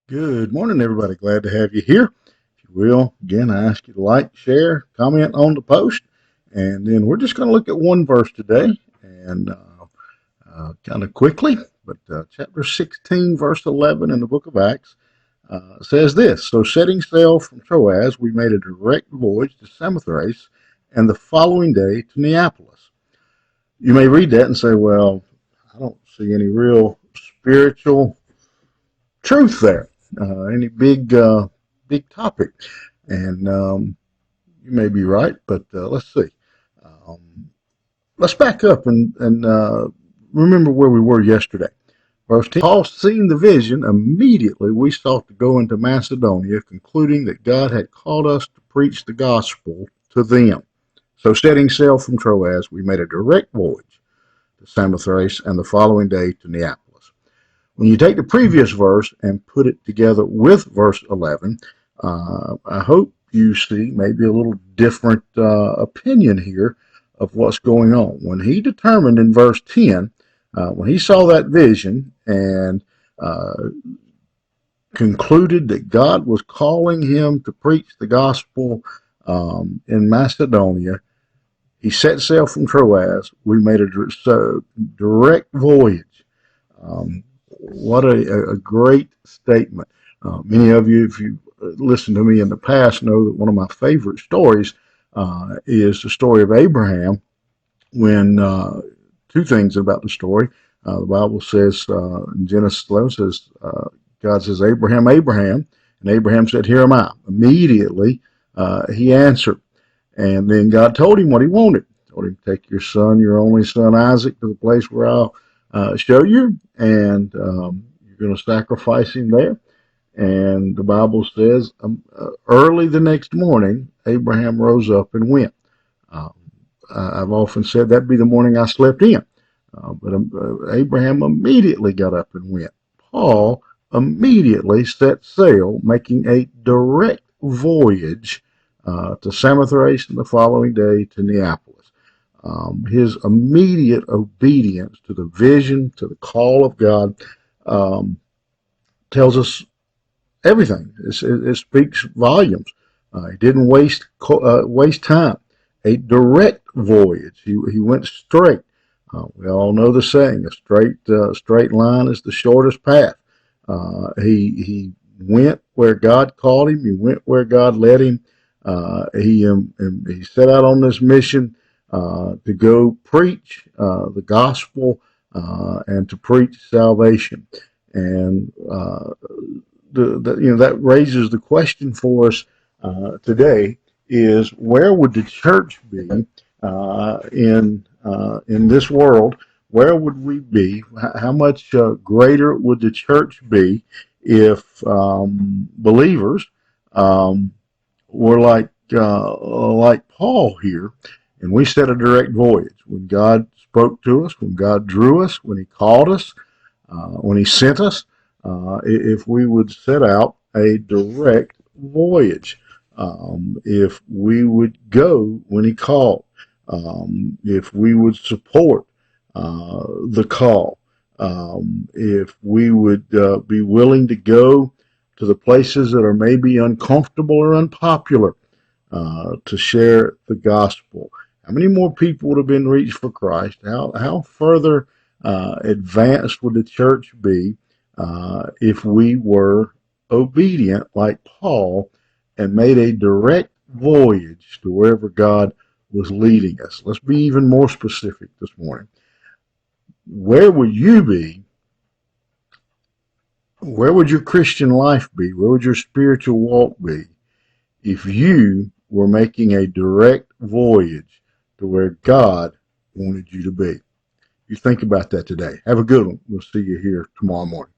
Good morning, everybody. Glad to have you here. If you will, again, I ask you to like, share, comment on the post, and then we're just going to look at one verse today and kind of quickly, but chapter 16, verse 11 in the book of Acts says this. So, setting sail from Troas, we made a direct voyage to Samothrace and the following day to Neapolis. You may read that and say, well, I don't see any real spiritual truth there. Any big topic, and you may be right, but let's see. Um, let's back up and remember where we were yesterday. Verse 10. Paul, seeing the vision, immediately we sought to go into Macedonia, concluding that God had called us to preach the gospel to them. So, setting sail from Troas, we made a direct voyage to Samothrace and the following day to Neapolis. When you take the previous verse and put it together with verse 11, I hope you see maybe a little different opinion here of what's going on. When he determined in verse 10, when he saw that vision and concluded that God was calling him to preach the gospel in Macedonia, he set sail from Troas. We made a direct voyage. What a great statement. Many of you, if you listened to me in the past, know that one of my favorite stories is the story of Abraham. When two things about the story. The Bible says in Genesis 11 says, God says, Abraham, Abraham. And Abraham said, here am I. Immediately he answered. And then God told him what he wanted. He told him, take your son, your only son Isaac, to the place where I'll show you, and you're going to sacrifice him there. And the Bible says, early the next morning, Abraham rose up and went. Um, I've often said that'd be the morning I slept in. But Abraham immediately got up and went. Paul immediately set sail, making a direct voyage to Samothrace and the following day to Neapolis. His immediate obedience to the vision, to the call of God, tells us everything. It speaks volumes. He didn't waste time. A direct voyage. He went straight. We all know the saying: a straight line is the shortest path. He went where God called him. He went where God led him. He set out on this mission to go preach the gospel and to preach salvation. And that raises the question for us today: is where would the church be in this world? Where would we be? How much greater would the church be if believers were like Paul here, and we set a direct voyage? When God spoke to us, when God drew us, when He called us, when He sent us, if we would set out a direct voyage, if we would go when He called, if we would support the call, if we would be willing to go to the places that are maybe uncomfortable or unpopular to share the gospel. How many more people would have been reached for Christ? How further advanced would the church be if we were obedient like Paul and made a direct voyage to wherever God was leading us? Let's be even more specific this morning. Where would you be? Where would your Christian life be? Where would your spiritual walk be if you were making a direct voyage to where God wanted you to be? You think about that today. Have a good one. We'll see you here tomorrow morning.